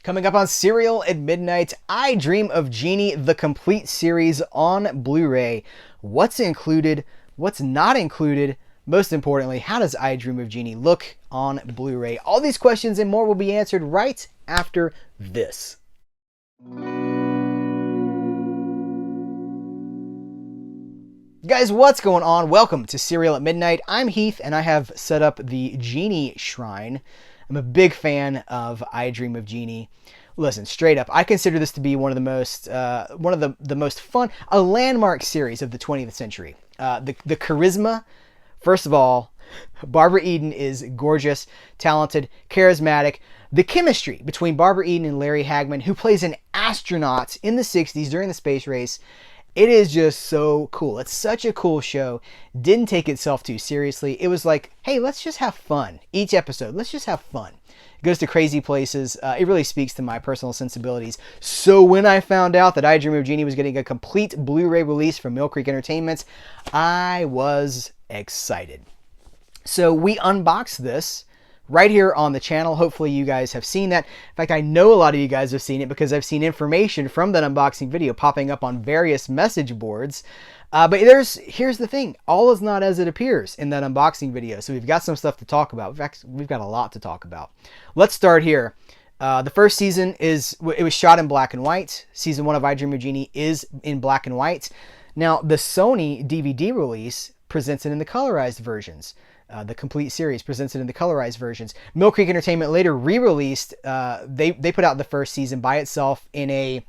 Coming up on Serial at Midnight, I Dream of Jeannie, the complete series on Blu-ray. What's included? What's not included? Most importantly, how does I Dream of Jeannie look on Blu-ray? All these questions and more will be answered right after this. Guys, what's going on? Welcome to Serial at Midnight. I'm Heath, and I have set up the Jeannie Shrine. I'm a big fan of I Dream of Jeannie. Listen, straight up, I consider this to be one of the most fun, a landmark series of the 20th century. The charisma, first of all, Barbara Eden is gorgeous, talented, charismatic. The chemistry between Barbara Eden and Larry Hagman, who plays an astronaut in the 60s during the space race, it is just so cool. It's such a cool show. Didn't take itself too seriously. It was like, hey, let's just have fun. Each episode, let's just have fun. It goes to crazy places. It really speaks to my personal sensibilities. So when I found out that I Dream of Jeannie was getting a complete Blu-ray release from Mill Creek Entertainment, I was excited. So we unboxed this right here on the channel. Hopefully you guys have seen that. In fact, I know a lot of you guys have seen it because I've seen information from that unboxing video popping up on various message boards. But here's the thing. All is not as it appears in that unboxing video. So we've got some stuff to talk about. In fact, we've got a lot to talk about. Let's start here. The first season it was shot in black and white. Season 1 of I Dream of Jeannie is in black and white. Now, the Sony DVD release presents it in the colorized versions. The complete series presents it in the colorized versions. Mill Creek Entertainment later re-released. They put out the first season by itself in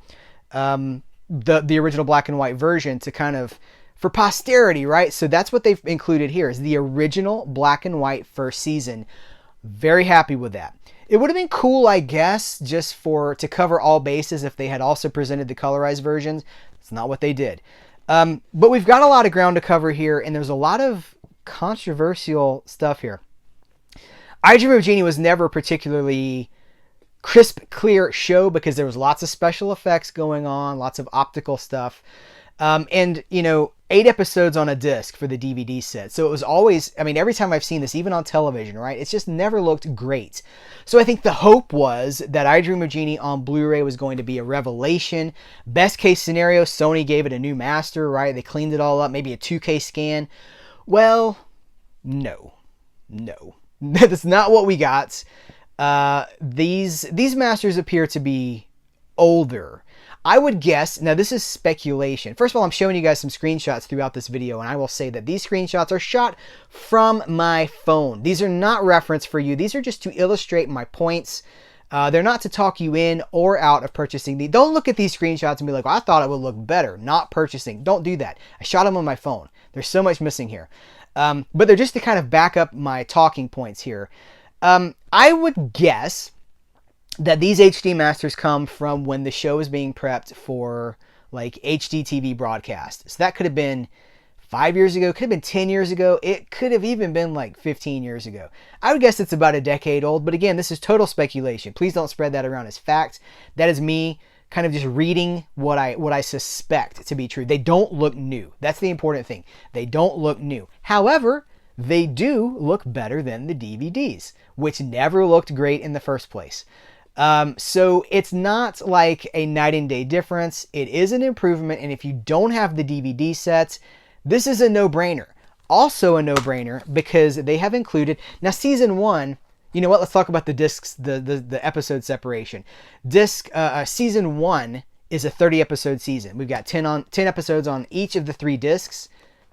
the original black and white version to kind of for posterity, right? So that's what they've included here is the original black and white first season. Very happy with that. It would have been cool, I guess, just to cover all bases if they had also presented the colorized versions. It's not what they did. But we've got a lot of ground to cover here, and there's a lot of controversial stuff here. I Dream of Jeannie was never a particularly crisp, clear show because there was lots of special effects going on, lots of optical stuff. And, 8 episodes on a disc for the DVD set. So it was always, every time I've seen this, even on television, right? It's just never looked great. So I think the hope was that I Dream of Jeannie on Blu-ray was going to be a revelation. Best case scenario, Sony gave it a new master, right? They cleaned it all up, maybe a 2K scan. Well, no. That's not what we got. These masters appear to be older. I would guess, now this is speculation. First of all, I'm showing you guys some screenshots throughout this video, and I will say that these screenshots are shot from my phone. These are not reference for you. These are just to illustrate my points. They're not to talk you in or out of purchasing these. Don't look at these screenshots and be like, well, I thought it would look better. Not purchasing. Don't do that. I shot them on my phone. There's so much missing here. But they're just to kind of back up my talking points here. I would guess that these HD masters come from when the show is being prepped for like HD TV broadcast. So that could have been 5 years ago, could have been 10 years ago. It could have even been like 15 years ago. I would guess it's about a decade old, but again, this is total speculation. Please don't spread that around as fact. That is me kind of just reading what I suspect to be true. They don't look new. That's the important thing. They don't look new. However, they do look better than the DVDs, which never looked great in the first place. So it's not like a night and day difference. It is an improvement. And if you don't have the DVD sets, this is a no-brainer. Also a no-brainer because they have included, now season 1, you know what? Let's talk about the discs, the episode separation. Season 1 is a 30 episode season. We've got 10 episodes on each of the 3 discs.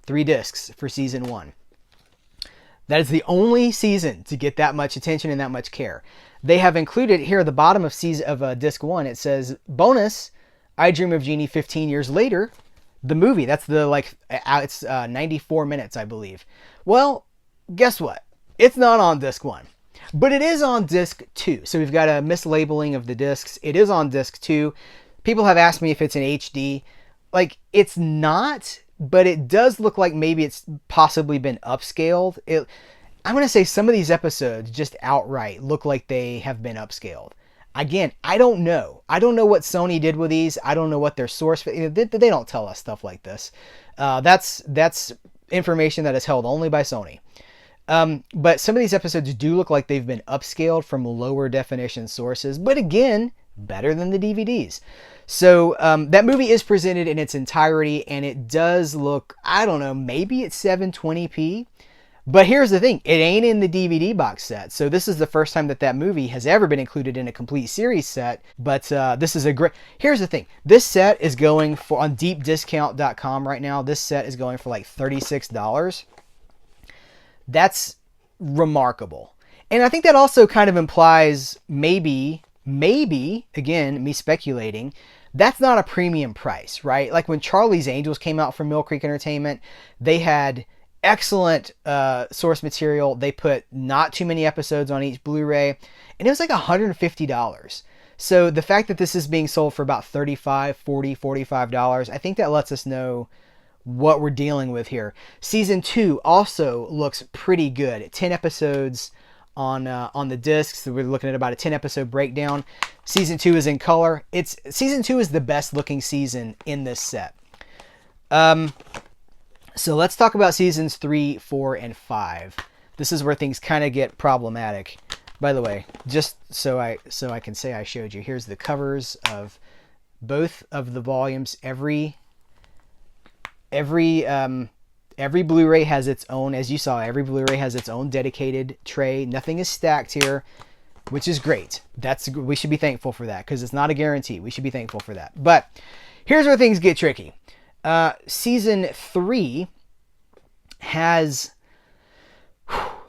3 discs for season 1. That is the only season to get that much attention and that much care. They have included here at the bottom of disc 1. It says bonus. I Dream of Jeannie 15 years later. The movie. That's it's 94 minutes, I believe. Well, guess what? It's not on disc 1. But it is on disc 2. So we've got a mislabeling of the discs. It is on disc 2. People have asked me if it's in HD. Like, it's not, but it does look like maybe it's possibly been upscaled. I'm going to say some of these episodes just outright look like they have been upscaled. Again, I don't know. I don't know what Sony did with these. I don't know what their source... They don't tell us stuff like this. That's information that is held only by Sony. But some of these episodes do look like they've been upscaled from lower definition sources. But again, better than the DVDs. So that movie is presented in its entirety, and it does look, I don't know, maybe it's 720p. But here's the thing, it ain't in the DVD box set. So this is the first time that that movie has ever been included in a complete series set. But this is a great, here's the thing, this set is going for, on deepdiscount.com right now, this set is going for like $36. That's remarkable. And I think that also kind of implies maybe, again, me speculating, that's not a premium price, right? Like when Charlie's Angels came out from Mill Creek Entertainment, they had excellent source material. They put not too many episodes on each Blu-ray, and it was like $150. So the fact that this is being sold for about $35, $40, $45, I think that lets us know what we're dealing with here. Season 2 also looks pretty good. 10 episodes on the discs. So we're looking at about a 10 episode breakdown. Season 2 is in color. Season 2 is the best looking season in this set. So let's talk about seasons 3, 4, and 5. This is where things kind of get problematic. By the way, just so I can say I showed you, here's the covers of both of the volumes. Every Blu-ray has its own, as you saw, every Blu-ray has its own dedicated tray. Nothing is stacked here, which is great. We should be thankful for that, because it's not a guarantee. We should be thankful for that. But here's where things get tricky. Season 3 has,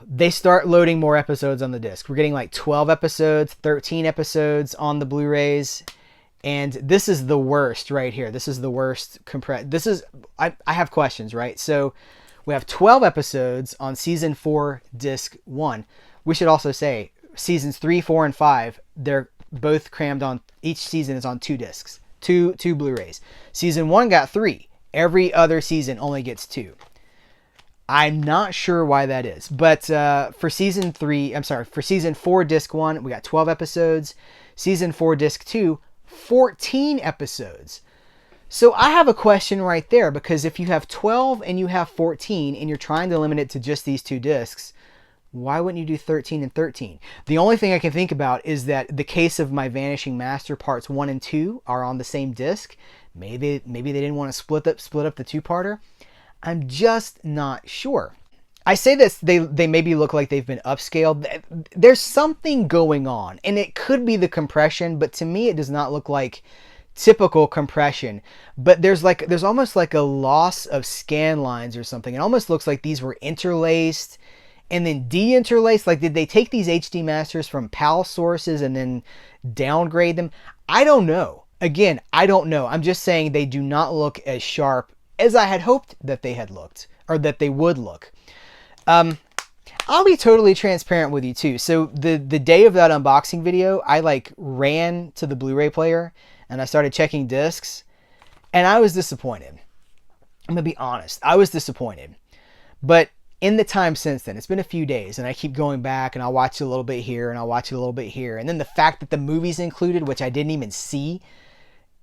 they start loading more episodes on the disc. We're getting like 12 episodes, 13 episodes on the Blu-rays. And this is the worst right here. This is the worst compressed. This is, I have questions, right? So we have 12 episodes on season 4, disc 1. We should also say seasons 3, 4, and 5, they're both crammed on, each season is on 2 discs, two Blu-rays. Season 1 got 3. Every other season only gets 2. I'm not sure why that is, but for season 4, disc 1, we got 12 episodes. Season 4, disc 2, 14 episodes. So I have a question right there, because if you have 12 and you have 14 and you're trying to limit it to just these 2 discs, why wouldn't you do 13 and 13? The only thing I can think about is that the case of My Vanishing Master parts 1 and 2 are on the same disc. Maybe they didn't want to split up the 2-parter. I'm just not sure. I say this, they maybe look like they've been upscaled. There's something going on, and it could be the compression, but to me it does not look like typical compression. But there's almost like a loss of scan lines or something. It almost looks like these were interlaced and then de-interlaced. Like, did they take these HD masters from PAL sources and then downgrade them? I don't know. Again, I don't know. I'm just saying they do not look as sharp as I had hoped that they had looked, or that they would look. I'll be totally transparent with you too. So the day of that unboxing video, I like ran to the Blu-ray player and I started checking discs, and I was disappointed. I'm gonna be honest. I was disappointed. But in the time since then, it's been a few days, and I keep going back and I'll watch a little bit here and I'll watch a little bit here. And then the fact that the movie's included, which I didn't even see,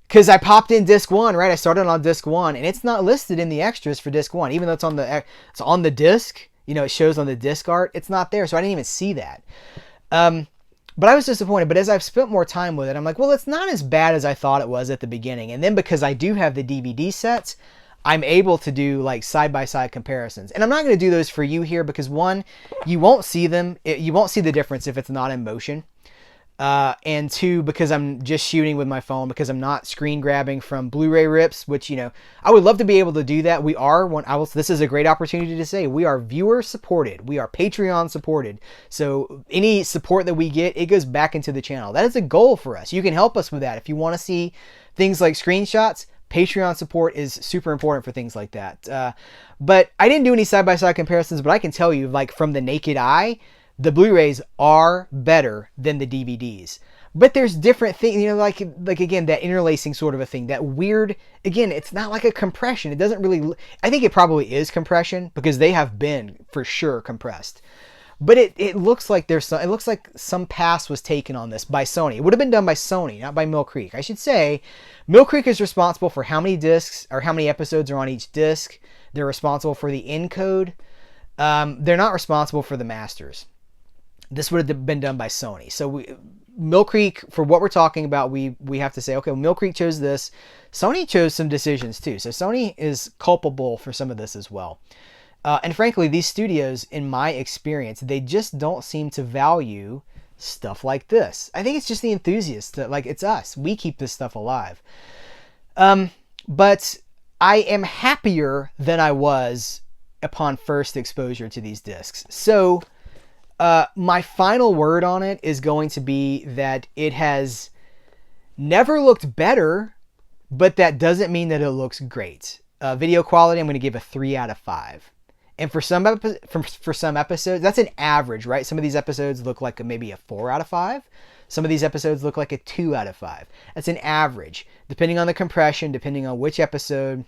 because I popped in disc 1, right? I started on disc 1, and it's not listed in the extras for disc 1, even though it's on the disc. You know, it shows on the disc art. It's not there, so I didn't even see that. But I was disappointed. But as I've spent more time with it, I'm like, well, it's not as bad as I thought it was at the beginning. And then because I do have the DVD sets, I'm able to do like side-by-side comparisons. And I'm not going to do those for you here because, one, you won't see them. You won't see the difference if it's not in motion. And 2, because I'm just shooting with my phone, because I'm not screen grabbing from Blu-ray rips, which, you know, I would love to be able to do that. This is a great opportunity to say we are viewer supported. We are Patreon supported. So any support that we get, it goes back into the channel. That is a goal for us. You can help us with that. If you want to see things like screenshots, Patreon support is super important for things like that. But I didn't do any side-by-side comparisons, but I can tell you, like, from the naked eye, the Blu-rays are better than the DVDs. But there's different things, you know, like again, that interlacing sort of a thing, that weird, again, it's not like a compression. It doesn't really, I think it probably is compression, because they have been for sure compressed. But it looks like it looks like some pass was taken on this by Sony. It would have been done by Sony, not by Mill Creek. I should say Mill Creek is responsible for how many discs or how many episodes are on each disc. They're responsible for the encode. They're not responsible for the masters. This would have been done by Sony. So Mill Creek, for what we're talking about, we have to say, okay, well, Mill Creek chose this. Sony chose some decisions too. So Sony is culpable for some of this as well. And frankly, these studios, in my experience, they just don't seem to value stuff like this. I think it's just the enthusiasts that, like, it's us. We keep this stuff alive. But I am happier than I was upon first exposure to these discs. So my final word on it is going to be that it has never looked better, but that doesn't mean that it looks great. Video quality, I'm going to give a 3 out of 5. And for some episodes, that's an average, right? Some of these episodes look like maybe a 4 out of 5. Some of these episodes look like a 2 out of 5. That's an average. Depending on the compression, depending on which episode,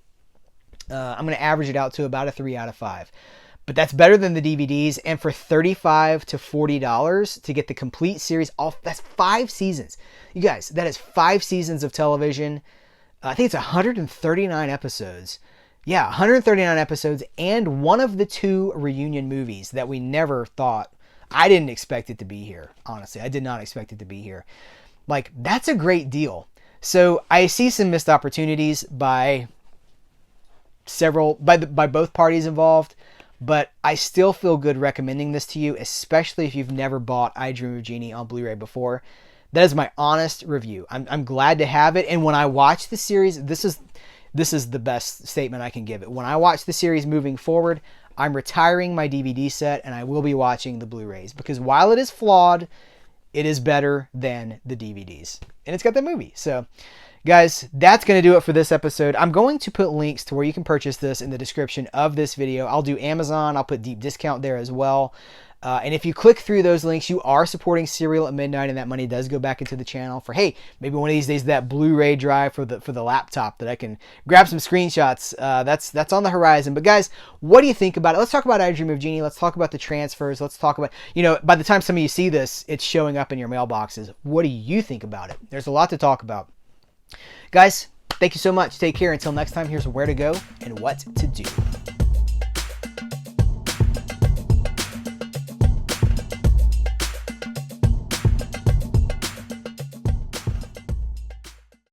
I'm going to average it out to about a 3 out of 5. But that's better than the DVDs. And for $35 to $40 to get the complete series, that's 5 seasons. You guys, that is 5 seasons of television. I think it's 139 episodes. Yeah, 139 episodes and one of the 2 reunion movies that we never thought. I didn't expect it to be here. Honestly, I did not expect it to be here. Like, that's a great deal. So I see some missed opportunities by both parties involved, but I still feel good recommending this to you, especially if you've never bought I Dream of Jeannie on Blu-ray before. That is my honest review. I'm glad to have it. And when I watch the series, this is the best statement I can give it. When I watch the series moving forward, I'm retiring my DVD set and I will be watching the Blu-rays, because while it is flawed, it is better than the DVDs. And it's got the movie. So, guys, that's going to do it for this episode. I'm going to put links to where you can purchase this in the description of this video. I'll do Amazon. I'll put deep discount there as well. And if you click through those links, you are supporting Cereal at Midnight, and that money does go back into the channel for, hey, maybe one of these days that Blu-ray drive for the laptop that I can grab some screenshots. That's on the horizon. But guys, what do you think about it? Let's talk about I Dream of Jeannie. Let's talk about the transfers. Let's talk about, by the time some of you see this, it's showing up in your mailboxes. What do you think about it? There's a lot to talk about. Guys, thank you so much. Take care. Until next time, here's where to go and what to do.